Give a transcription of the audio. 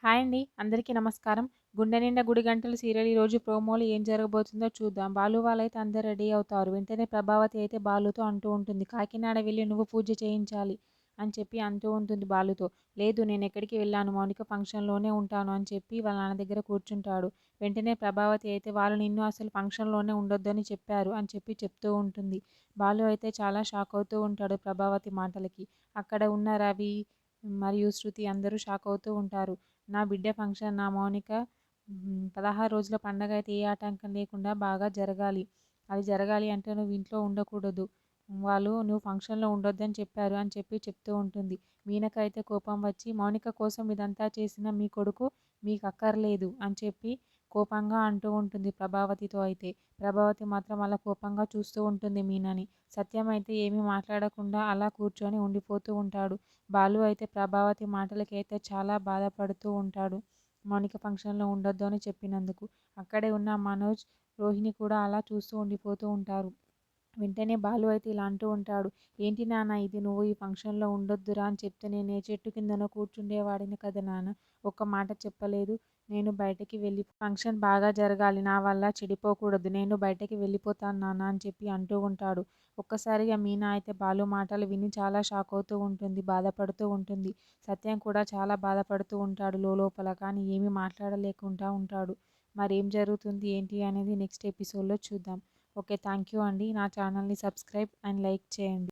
Hi అండి. అందరికీ నమస్కారం. 'గుండె నిండా గుడి గంటలు' సీరియల్ ఈరోజు ప్రోమోలో ఏం జరగబోతుందో చూద్దాం. బాలు వాళ్ళైతే అందరూ రెడీ అవుతారు. వెంటనే ప్రభావతి అయితే బాలుతో అంటూ ఉంటుంది. కాకినాడ వెళ్లి నువ్వు పూజ చేయించాలి అని చెప్పి అంటూ ఉంటుంది బాలుతో. లేదు నేనెక్కడికి వెళ్ళాను. మౌనిక ఫంక్షన్‌లోనే ఉంటాను అని చెప్పి వాళ్ళ నాన్న దగ్గర కూర్చుంటాడు. వెంటనే ప్రభావతి అయితే వాళ్ళు నిన్ను అసలు ఫంక్షన్‌లోనే ఉండొద్దని చెప్పారు అని చెప్పి చెప్తూ ఉంటుంది. బాలు అయితే చాలా షాక్ అవుతూ ఉంటాడు ప్రభావతి మాటలకి. అక్కడ ఉన్న రవి మరియు శృతి అందరూ షాక్ అవుతూ ఉంటారు. నా బిడ్డ ఫంక్షన్ నా మౌనిక 16 రోజుల పండగ అయితే ఏ ఆటంకం లేకుండా బాగా జరగాలి. అది జరగాలి అంటే నువ్వు ఇంట్లో ఉండకూడదు. వాళ్ళు నువ్వు ఫంక్షన్‌లో ఉండొద్దని చెప్పారు అని చెప్పి చెప్తూ ఉంటుంది. మీనక అయితే కోపం వచ్చి మౌనిక కోసం ఇదంతా చేసిన మీ కొడుకు మీకు అక్కర్లేదు అని చెప్పి కోపంగా అంటూ ఉంటుంది ప్రభావతితో అయితే. ప్రభావతి మాత్రం అలా కోపంగా చూస్తూ ఉంటుంది మీనాని. సత్యం అయితే ఏమీ మాట్లాడకుండా అలా కూర్చొని ఉండిపోతూ ఉంటాడు. బాలు అయితే ప్రభావతి మాటలకైతే చాలా బాధపడుతూ ఉంటాడు. మౌనిక ఫంక్షన్‌లో ఉండొద్దు అని చెప్పినందుకు. అక్కడే ఉన్న మనోజ్, రోహిణి కూడా అలా చూస్తూ ఉండిపోతూ ఉంటారు. వెంటనే బాలు అయితే ఇలా అంటూ ఉంటాడు. ఏంటి నాన్న ఇది నువ్వు ఈ ఫంక్షన్‌లో ఉండొద్దురా అని చెప్తే నేను ఏ చెట్టు కిందనో కూర్చుండేవాడిని కదా నాన్న. ఒక్క మాట చెప్పలేదు. నేను బయటకి వెళ్ళి ఫంక్షన్ బాగా జరగాలి. నా వల్ల చెడిపోకూడదు. నేను బయటకి వెళ్ళిపోతాను నాన్న అని చెప్పి అంటూ ఉంటాడు. ఒక్కసారిగా మీనా అయితే బాలు మాటలు విని చాలా షాక్ అవుతూ ఉంటుంది. బాధపడుతూ ఉంటుంది. సత్యం కూడా చాలా బాధపడుతూ ఉంటాడు లోలోపల. కానీ ఏమీ మాట్లాడలేకుండా ఉంటాడు. మరేం జరుగుతుంది ఏంటి అనేది నెక్స్ట్ ఎపిసోడ్‌లో చూద్దాం. ఓకే. థ్యాంక్ యూ అండి. నా ఛానల్‌ని సబ్స్క్రైబ్ అండ్ లైక్ చేయండి.